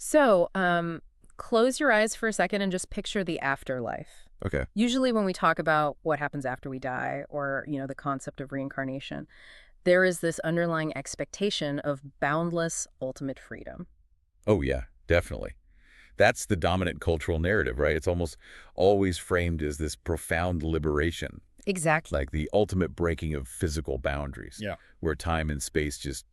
So, close your eyes for a second and just picture the afterlife. Okay. Usually when we talk about what happens after we die or, the concept of reincarnation, there is this underlying expectation of boundless ultimate freedom. Oh, yeah, definitely. That's the dominant cultural narrative, right? It's almost always framed as this profound liberation, Exactly. like the ultimate breaking of physical boundaries, Yeah. where time and space just,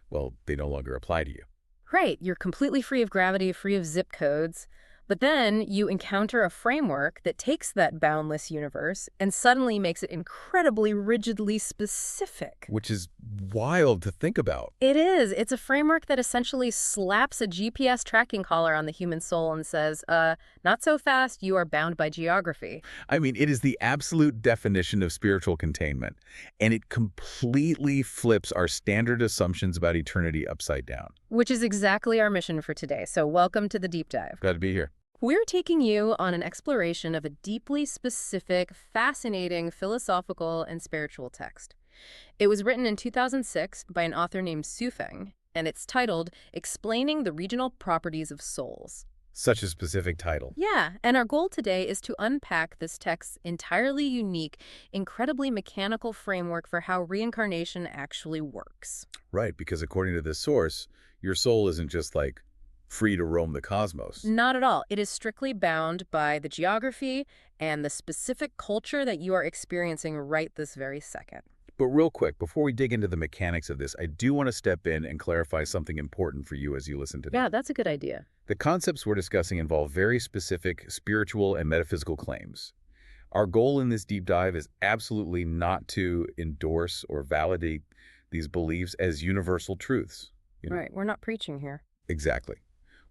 well, they no longer apply to you. Right, you're completely free of gravity, free of zip codes, but then you encounter a framework that takes that boundless universe and suddenly makes it incredibly rigidly specific. Which is wild to think about. It is. It's a framework that essentially slaps a GPS tracking collar on the human soul and says, not so fast, you are bound by geography. I mean, it is the absolute definition of spiritual containment, and it completely flips our standard assumptions about eternity upside down. Which is exactly our mission for today. So welcome to the deep dive. Glad to be here. We're taking you on an exploration of a deeply specific, fascinating philosophical and spiritual text. It was written in 2006 by an author named Su Feng, and it's titled Explaining the Regional Properties of Souls. Such a specific title. Yeah, and our goal today is to unpack this text's entirely unique, incredibly mechanical framework for how reincarnation actually works. Right, because according to this source, your soul isn't just like free to roam the cosmos. Not at all. It is strictly bound by the geography and the specific culture that you are experiencing right this very second. But real quick, before we dig into the mechanics of this, I do want to step in and clarify something important for you as you listen to this. Yeah, that's a good idea. The concepts we're discussing involve very specific spiritual and metaphysical claims. Our goal in this deep dive is absolutely not to endorse or validate these beliefs as universal truths. Right, we're not preaching here. Exactly.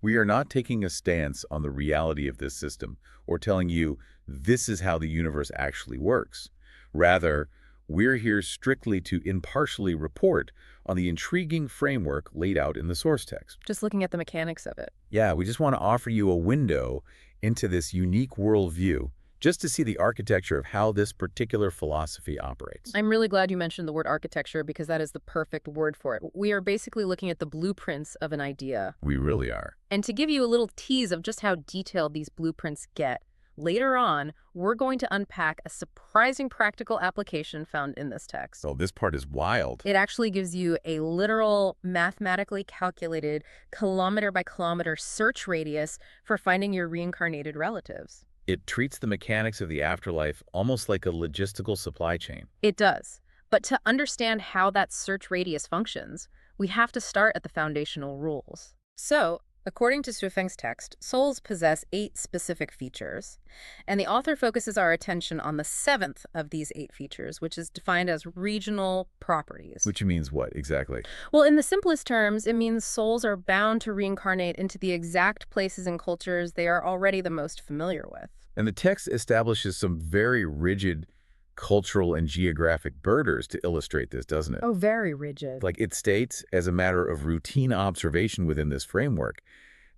We are not taking a stance on the reality of this system or telling you this is how the universe actually works. Rather, we're here strictly to impartially report on the intriguing framework laid out in the source text. Just looking at the mechanics of it. Yeah, we just want to offer you a window into this unique worldview just to see the architecture of how this particular philosophy operates. I'm really glad you mentioned the word architecture because that is the perfect word for it. We are basically looking at the blueprints of an idea. We really are. And to give you a little tease of just how detailed these blueprints get, later on, we're going to unpack a surprising practical application found in this text. So this part is wild. It actually gives you a literal, mathematically calculated, kilometer by kilometer search radius for finding your reincarnated relatives. It treats the mechanics of the afterlife almost like a logistical supply chain. It does. But to understand how that search radius functions, we have to start at the foundational rules. So, according to Su Feng's text, souls possess 8 specific features, and the author focuses our attention on the 7th of these 8 features, which is defined as regional properties. Which means what, exactly? Well, in the simplest terms, it means souls are bound to reincarnate into the exact places and cultures they are already the most familiar with. And the text establishes some very rigid cultural and geographic borders to illustrate this, doesn't it? Oh, very rigid. Like it states, as a matter of routine observation within this framework,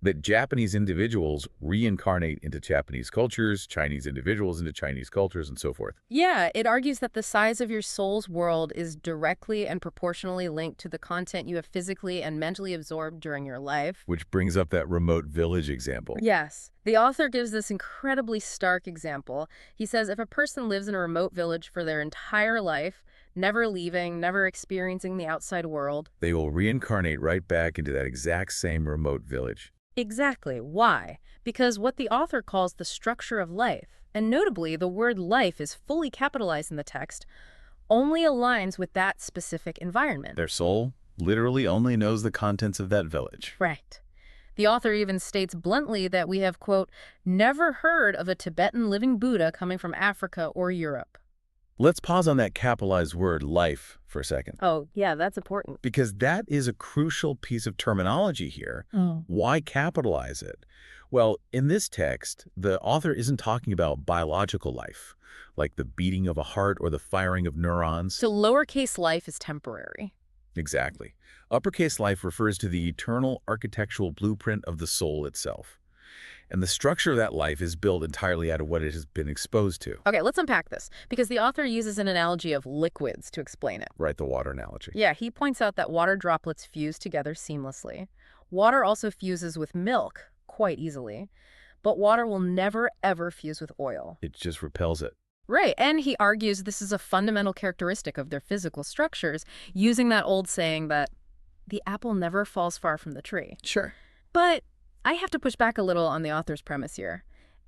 that Japanese individuals reincarnate into Japanese cultures, Chinese individuals into Chinese cultures, and so forth. Yeah, it argues that the size of your soul's world is directly and proportionally linked to the content you have physically and mentally absorbed during your life. Which brings up that remote village example. Yes. The author gives this incredibly stark example. He says if a person lives in a remote village for their entire life, never leaving, never experiencing the outside world, they will reincarnate right back into that exact same remote village. Exactly. Why? Because what the author calls the structure of life, and notably the word life is fully capitalized in the text, only aligns with that specific environment. Their soul literally only knows the contents of that village. Right. The author even states bluntly that we have, quote, never heard of a Tibetan living Buddha coming from Africa or Europe. Let's pause on that capitalized word, life, for a second. Oh, yeah, that's important. Because that is a crucial piece of terminology here. Oh. Why capitalize it? Well, in this text, the author isn't talking about biological life, like the beating of a heart or the firing of neurons. So lowercase life is temporary. Exactly. Uppercase life refers to the eternal architectural blueprint of the soul itself. And the structure of that life is built entirely out of what it has been exposed to. Okay, let's unpack this, because the author uses an analogy of liquids to explain it. Right, the water analogy. Yeah, he points out that water droplets fuse together seamlessly, Water also fuses with milk quite easily, but water will never, ever fuse with oil. It just repels it. Right, and he argues this is a fundamental characteristic of their physical structures, using that old saying that the apple never falls far from the tree. Sure. But I have to push back a little on the author's premise here.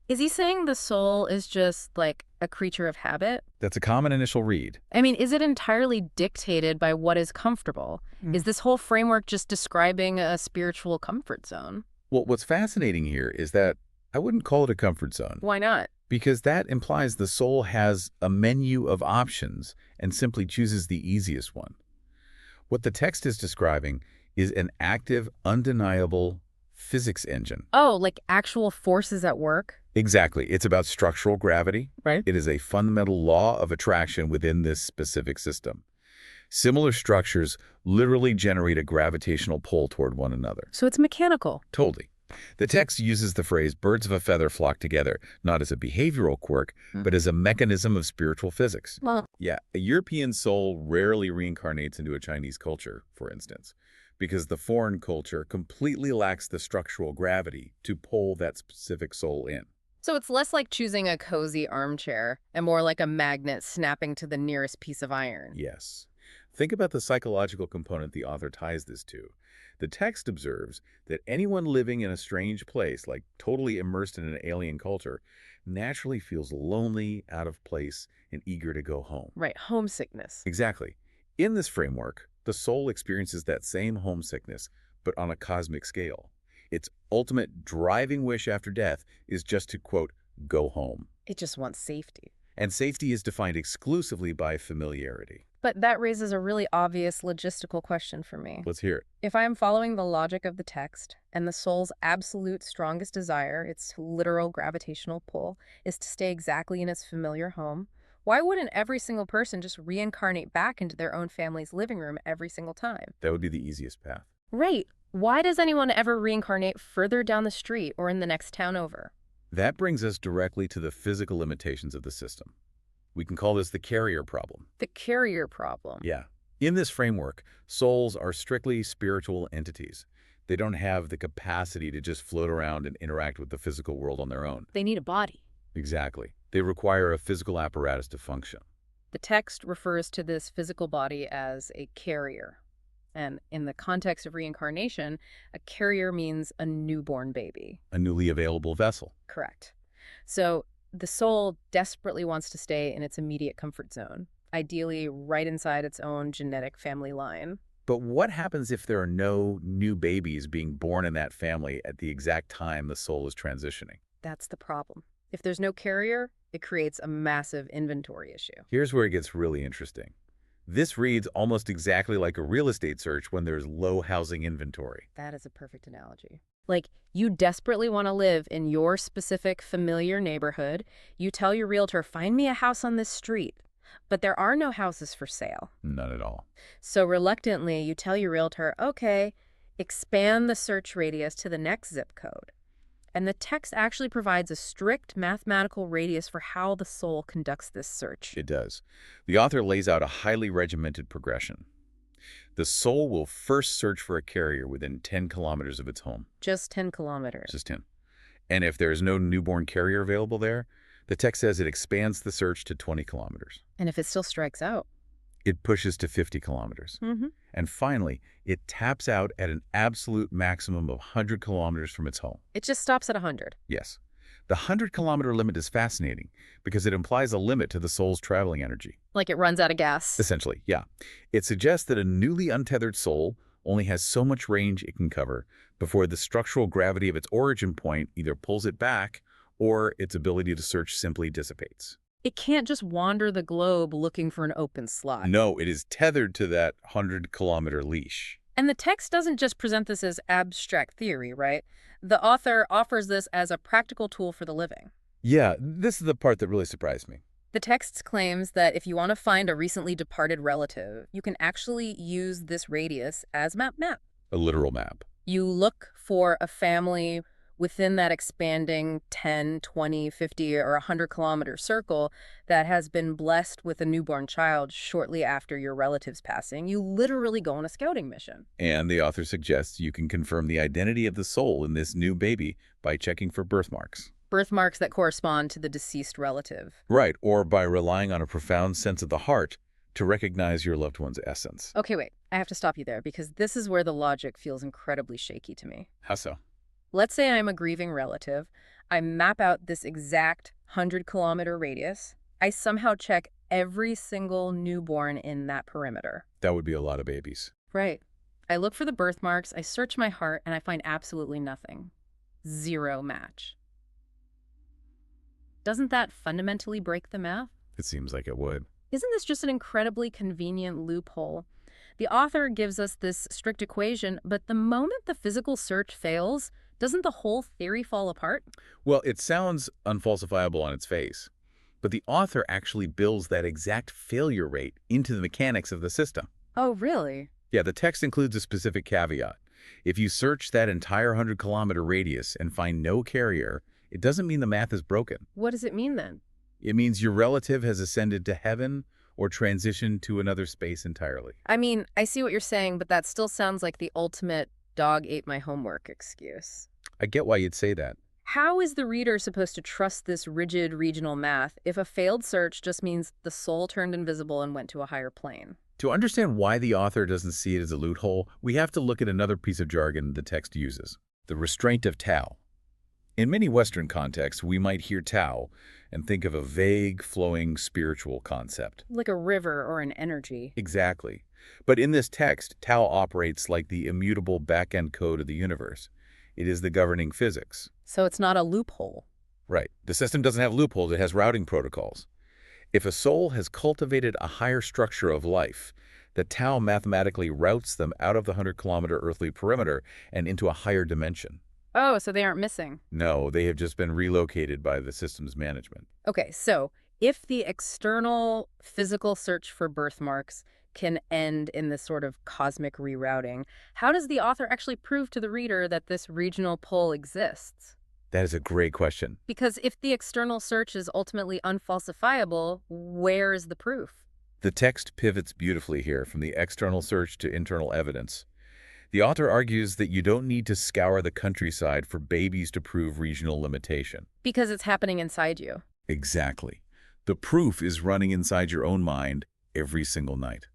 Is he saying the soul is just like a creature of habit? That's a common initial read. I mean, is it entirely dictated by what is comfortable? Is this whole framework just describing a spiritual comfort zone? Well, what's fascinating here is that I wouldn't call it a comfort zone. Why not? Because that implies the soul has a menu of options and simply chooses the easiest one. What the text is describing is an active, undeniable physics engine. Oh, like actual forces at work? Exactly. It's about structural gravity. Right. It is a fundamental law of attraction within this specific system. Similar structures literally generate a gravitational pull toward one another. So it's mechanical. Totally. The text uses the phrase birds of a feather flock together, not as a behavioral quirk, but as a mechanism of spiritual physics. Well, Yeah, a European soul rarely reincarnates into a Chinese culture, for instance, because the foreign culture completely lacks the structural gravity to pull that specific soul in. so it's less like choosing a cozy armchair and more like a magnet snapping to the nearest piece of iron. Yes. Think about the psychological component the author ties this to. The text observes that anyone living in a strange place, like totally immersed in an alien culture, naturally feels lonely, out of place, and eager to go home. Right, homesickness. Exactly. In this framework, the soul experiences that same homesickness, but on a cosmic scale. Its ultimate driving wish after death is just to, quote, go home. It just wants safety. And safety is defined exclusively by familiarity. But that raises a really obvious logistical question for me. Let's hear it. If I am following the logic of the text, and the soul's absolute strongest desire, its literal gravitational pull, is to stay exactly in its familiar home, why wouldn't every single person just reincarnate back into their own family's living room every single time? That would be the easiest path. Right. Why does anyone ever reincarnate further down the street or in the next town over? That brings us directly to the physical limitations of the system. We can call this the carrier problem. The carrier problem. Yeah. In this framework, souls are strictly spiritual entities. They don't have the capacity to just float around and interact with the physical world on their own. They need a body. Exactly. They require a physical apparatus to function. The text refers to this physical body as a carrier. And in the context of reincarnation, a carrier means a newborn baby. A newly available vessel. Correct. So the soul desperately wants to stay in its immediate comfort zone, ideally right inside its own genetic family line. But what happens if there are no new babies being born in that family at the exact time the soul is transitioning? That's the problem. If there's no carrier, it creates a massive inventory issue. Here's where it gets really interesting. This reads almost exactly like a real estate search when there's low housing inventory. That is a perfect analogy. Like, you desperately want to live in your specific familiar neighborhood. You tell your realtor, find me a house on this street. But there are no houses for sale. None at all. So reluctantly, you tell your realtor, okay, expand the search radius to the next zip code. And the text actually provides a strict mathematical radius for how the soul conducts this search. It does. The author lays out a highly regimented progression. The soul will first search for a carrier within 10 kilometers of its home. Just 10 kilometers. Just 10. And if there is no newborn carrier available there, the text says it expands the search to 20 kilometers. And if it still strikes out? It pushes to 50 kilometers. And finally, it taps out at an absolute maximum of 100 kilometers from its home. It just stops at 100. Yes. The 100-kilometer limit is fascinating because it implies a limit to the soul's traveling energy. Like it runs out of gas. Essentially, yeah. It suggests that a newly untethered soul only has so much range it can cover before the structural gravity of its origin point either pulls it back or its ability to search simply dissipates. It can't just wander the globe looking for an open slot. No, it is tethered to that 100-kilometer leash. And the text doesn't just present this as abstract theory, right? The author offers this as a practical tool for the living. Yeah, this is the part that really surprised me. The text claims that if you want to find a recently departed relative, you can actually use this radius as map. A literal map. You look for a family within that expanding 10, 20, 50, or 100-kilometer circle that has been blessed with a newborn child shortly after your relative's passing, you literally go on a scouting mission. And the author suggests you can confirm the identity of the soul in this new baby by checking for birthmarks. Birthmarks that correspond to the deceased relative. Right, or by relying on a profound sense of the heart to recognize your loved one's essence. Okay, wait. I have to stop you there because this is where the logic feels incredibly shaky to me. How so? Let's say I'm a grieving relative. I map out this exact 100-kilometer radius. I somehow check every single newborn in that perimeter. That would be a lot of babies. Right. I look for the birthmarks, I search my heart, and I find absolutely nothing. Zero match. Doesn't that fundamentally break the math? It seems like it would. Isn't this just an incredibly convenient loophole? The author gives us this strict equation, but the moment the physical search fails, doesn't the whole theory fall apart? Well, it sounds unfalsifiable on its face, but the author actually builds that exact failure rate into the mechanics of the system. Oh, really? Yeah, the text includes a specific caveat. If you search that entire 100-kilometer radius and find no carrier, it doesn't mean the math is broken. What does it mean then? It means your relative has ascended to heaven or transitioned to another space entirely. I mean, I see what you're saying, but that still sounds like the ultimate dog ate my homework excuse. I get why you'd say that. How is the reader supposed to trust this rigid regional math if a failed search just means the soul turned invisible and went to a higher plane? To understand why the author doesn't see it as a loophole, we have to look at another piece of jargon the text uses, the restraint of Tao. In many Western contexts, we might hear Tao and think of a vague, flowing spiritual concept. Like a river or an energy. Exactly. But in this text, Tao operates like the immutable back-end code of the universe. It is the governing physics. So it's not a loophole. Right. The system doesn't have loopholes, it has routing protocols. If a soul has cultivated a higher structure of life, the Tao mathematically routes them out of the 100-kilometer earthly perimeter and into a higher dimension. Oh, so they aren't missing. No, they have just been relocated by the system's management. Okay, so if the external physical search for birthmarks can end in this sort of cosmic rerouting, how does the author actually prove to the reader that this regional pull exists? That is a great question. Because if the external search is ultimately unfalsifiable, where is the proof? The text pivots beautifully here from the external search to internal evidence. The author argues that you don't need to scour the countryside for babies to prove regional limitation. Because it's happening inside you. Exactly. The proof is running inside your own mind every single night.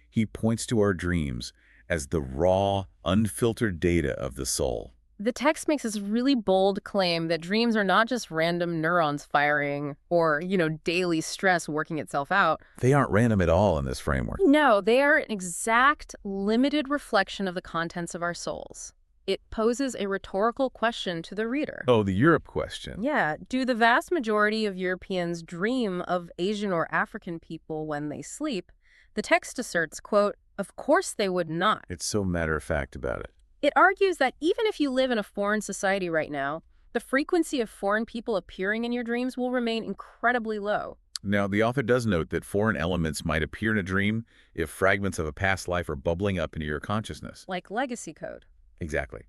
He points to our dreams as the raw, unfiltered data of the soul. The text makes this really bold claim that dreams are not just random neurons firing or, daily stress working itself out. They aren't random at all in this framework. No, they are an exact, limited reflection of the contents of our souls. It poses a rhetorical question to the reader. Oh, the Europe question. Yeah. Do the vast majority of Europeans dream of Asian or African people when they sleep? The text asserts, quote, "Of course they would not." It's so matter-of-fact about it. It argues that even if you live in a foreign society right now, the frequency of foreign people appearing in your dreams will remain incredibly low. Now, the author does note that foreign elements might appear in a dream if fragments of a past life are bubbling up into your consciousness. Like legacy code. Exactly.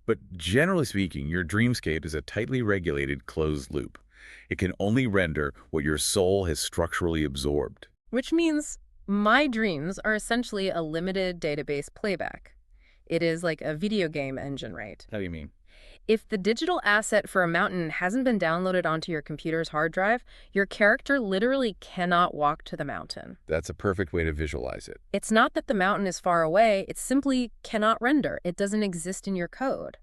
But generally speaking, your dreamscape is a tightly regulated closed loop. It can only render what your soul has structurally absorbed. Which means my dreams are essentially a limited database playback. It is like a video game engine, right? How do you mean? If the digital asset for a mountain hasn't been downloaded onto your computer's hard drive, your character literally cannot walk to the mountain. That's a perfect way to visualize it. It's not that the mountain is far away, it simply cannot render. It doesn't exist in your code.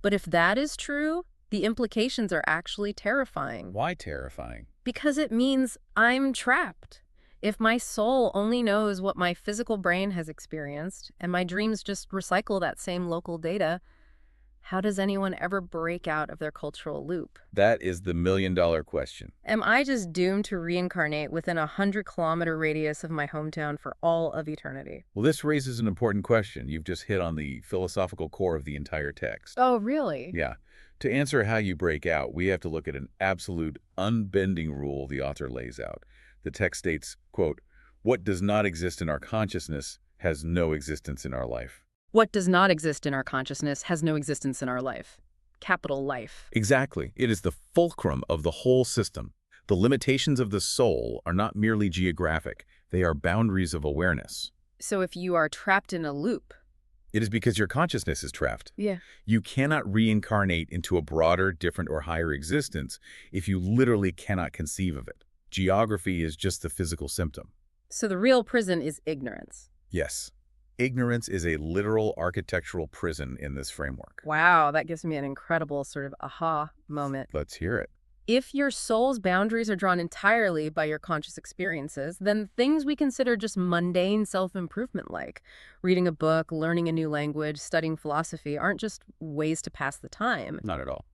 But if that is true, the implications are actually terrifying. Why terrifying? Because it means I'm trapped. If my soul only knows what my physical brain has experienced, and my dreams just recycle that same local data, how does anyone ever break out of their cultural loop? That is the million-dollar question. Am I just doomed to reincarnate within a 100-kilometer radius of my hometown for all of eternity? Well, this raises an important question. You've just hit on the philosophical core of the entire text. Oh, really? Yeah. To answer how you break out, we have to look at an absolute, unbending rule the author lays out. The text states, quote, "What does not exist in our consciousness has no existence in our life." What does not exist in our consciousness has no existence in our life. capital life. Exactly. It is the fulcrum of the whole system. The limitations of the soul are not merely geographic. They are boundaries of awareness. So if you are trapped in a loop. It is because your consciousness is trapped. Yeah. You cannot reincarnate into a broader, different, or higher existence if you literally cannot conceive of it. Geography is just the physical symptom. So the real prison is ignorance. Yes. Ignorance is a literal architectural prison in this framework. Wow, that gives me an incredible sort of aha moment. Let's hear it. If your soul's boundaries are drawn entirely by your conscious experiences, then things we consider just mundane self-improvement like reading a book, learning a new language, studying philosophy aren't just ways to pass the time. Not at all.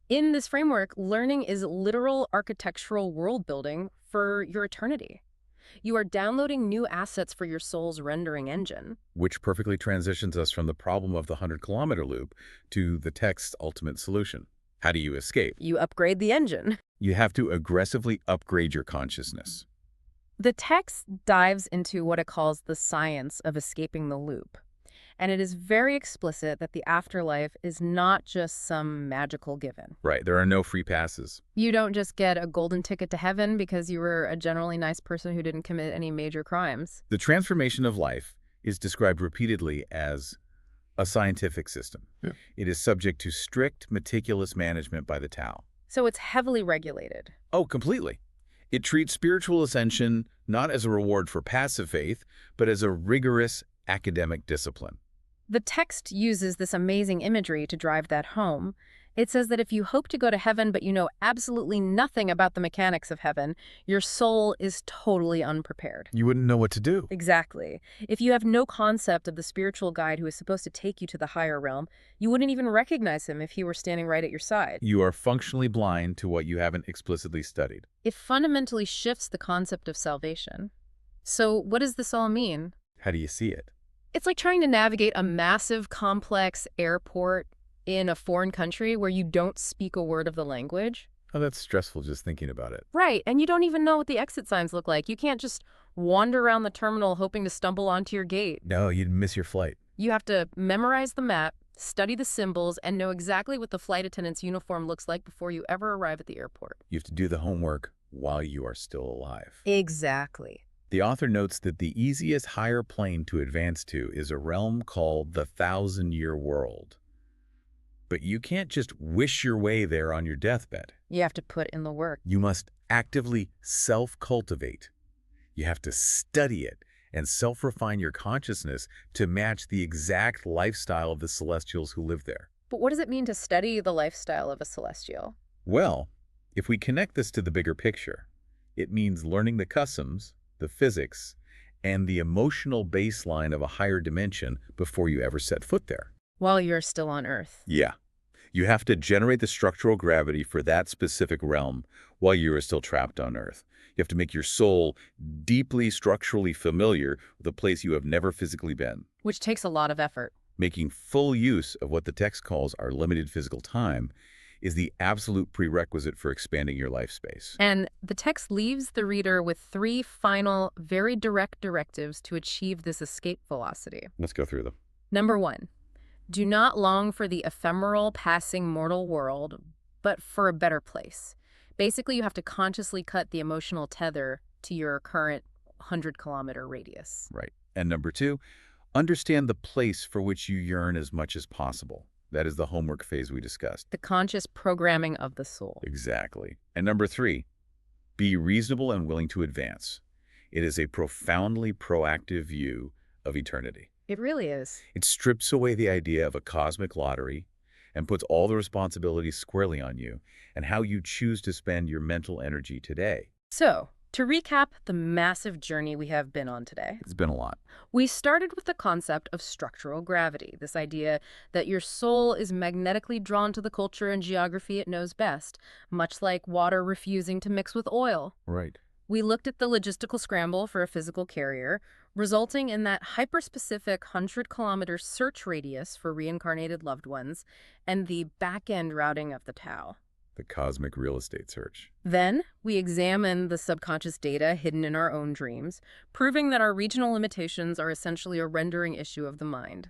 In this framework, learning is literal architectural world building for your eternity. You are downloading new assets for your soul's rendering engine. Which perfectly transitions us from the problem of the 100-kilometer loop to the text's ultimate solution. How do you escape? You upgrade the engine. You have to aggressively upgrade your consciousness. The text dives into what it calls the science of escaping the loop. And it is very explicit that the afterlife is not just some magical given. Right, there are no free passes. You don't just get a golden ticket to heaven because you were a generally nice person who didn't commit any major crimes. The transformation of life is described repeatedly as a scientific system. Yeah. It is subject to strict, meticulous management by the Tao. So it's heavily regulated. Oh, completely. It treats spiritual ascension not as a reward for passive faith, but as a rigorous academic discipline. The text uses this amazing imagery to drive that home. It says that if you hope to go to heaven but you know absolutely nothing about the mechanics of heaven, your soul is totally unprepared. You wouldn't know what to do. Exactly. If you have no concept of the spiritual guide who is supposed to take you to the higher realm, you wouldn't even recognize him if he were standing right at your side. You are functionally blind to what you haven't explicitly studied. It fundamentally shifts the concept of salvation. So what does this all mean? How do you see it? It's like trying to navigate a massive, complex airport in a foreign country where you don't speak a word of the language. Oh, that's stressful just thinking about it. Right, and you don't even know what the exit signs look like. You can't just wander around the terminal hoping to stumble onto your gate. No, you'd miss your flight. You have to memorize the map, study the symbols, and know exactly what the flight attendant's uniform looks like before you ever arrive at the airport. You have to do the homework while you are still alive. Exactly. The author notes that the easiest higher plane to advance to is a realm called the 1,000-year world. But you can't just wish your way there on your deathbed. You have to put in the work. You must actively self-cultivate. You have to study it and self-refine your consciousness to match the exact lifestyle of the celestials who live there. But what does it mean to study the lifestyle of a celestial? Well, if we connect this to the bigger picture, it means learning the customs, the physics, and the emotional baseline of a higher dimension before you ever set foot there. While you're still on Earth. Yeah. You have to generate the structural gravity for that specific realm while you are still trapped on Earth. You have to make your soul deeply structurally familiar with a place you have never physically been. Which takes a lot of effort. Making full use of what the text calls our limited physical time is the absolute prerequisite for expanding your life space. And the text leaves the reader with 3 final, very direct directives to achieve this escape velocity. Let's go through them. Number 1. Do not long for the ephemeral, passing mortal world, but for a better place. Basically, you have to consciously cut the emotional tether to your current 100-kilometer radius. Right. And number 2, understand the place for which you yearn as much as possible. That is the homework phase we discussed. The conscious programming of the soul. Exactly. And number 3, be reasonable and willing to advance. It is a profoundly proactive view of eternity. It really is. It strips away the idea of a cosmic lottery and puts all the responsibilities squarely on you and how you choose to spend your mental energy today. So, to recap the massive journey we have been on today. It's been a lot. We started with the concept of structural gravity, this idea that your soul is magnetically drawn to the culture and geography it knows best, much like water refusing to mix with oil. Right. We looked at the logistical scramble for a physical carrier, resulting in that hyperspecific 100-kilometer search radius for reincarnated loved ones and the back-end routing of the Tao. The cosmic real estate search. Then, we examined the subconscious data hidden in our own dreams, proving that our regional limitations are essentially a rendering issue of the mind.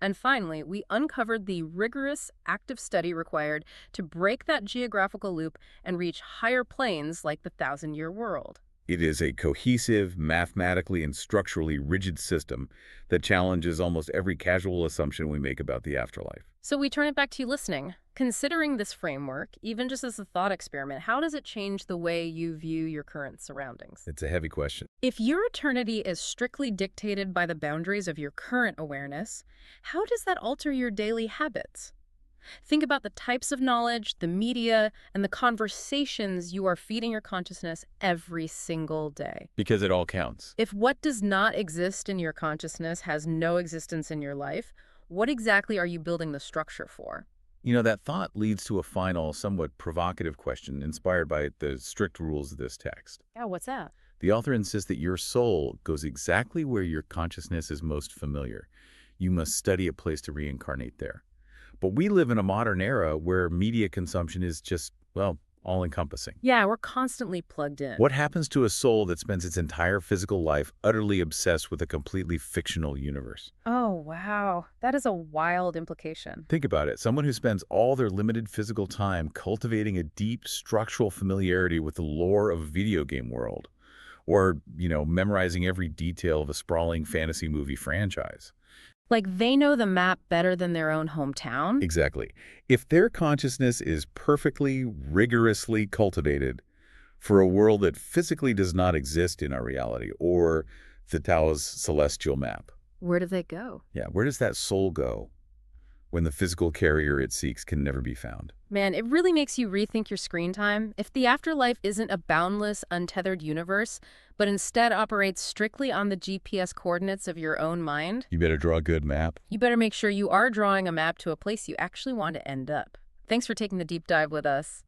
And finally, we uncovered the rigorous active study required to break that geographical loop and reach higher planes like the thousand-year world. It is a cohesive, mathematically and structurally rigid system that challenges almost every casual assumption we make about the afterlife. So we turn it back to you listening. Considering this framework, even just as a thought experiment, how does it change the way you view your current surroundings? It's a heavy question. If your eternity is strictly dictated by the boundaries of your current awareness, how does that alter your daily habits? Think about the types of knowledge, the media, and the conversations you are feeding your consciousness every single day. Because it all counts. If what does not exist in your consciousness has no existence in your life, what exactly are you building the structure for? That thought leads to a final, somewhat provocative question inspired by the strict rules of this text. Yeah, what's that? The author insists that your soul goes exactly where your consciousness is most familiar. You must study a place to reincarnate there. But we live in a modern era where media consumption is just, well, all-encompassing. Yeah, we're constantly plugged in. What happens to a soul that spends its entire physical life utterly obsessed with a completely fictional universe? Oh, wow. That is a wild implication. Think about it. Someone who spends all their limited physical time cultivating a deep structural familiarity with the lore of a video game world, or, memorizing every detail of a sprawling fantasy movie franchise. Like they know the map better than their own hometown? Exactly. If their consciousness is perfectly, rigorously cultivated for a world that physically does not exist in our reality, or the Tao's celestial map. Where do they go? Yeah, where does that soul go when the physical carrier it seeks can never be found? Man, it really makes you rethink your screen time. If the afterlife isn't a boundless, untethered universe, but instead operates strictly on the GPS coordinates of your own mind, You better draw a good map. you better make sure you are drawing a map to a place you actually want to end up. Thanks for taking the deep dive with us.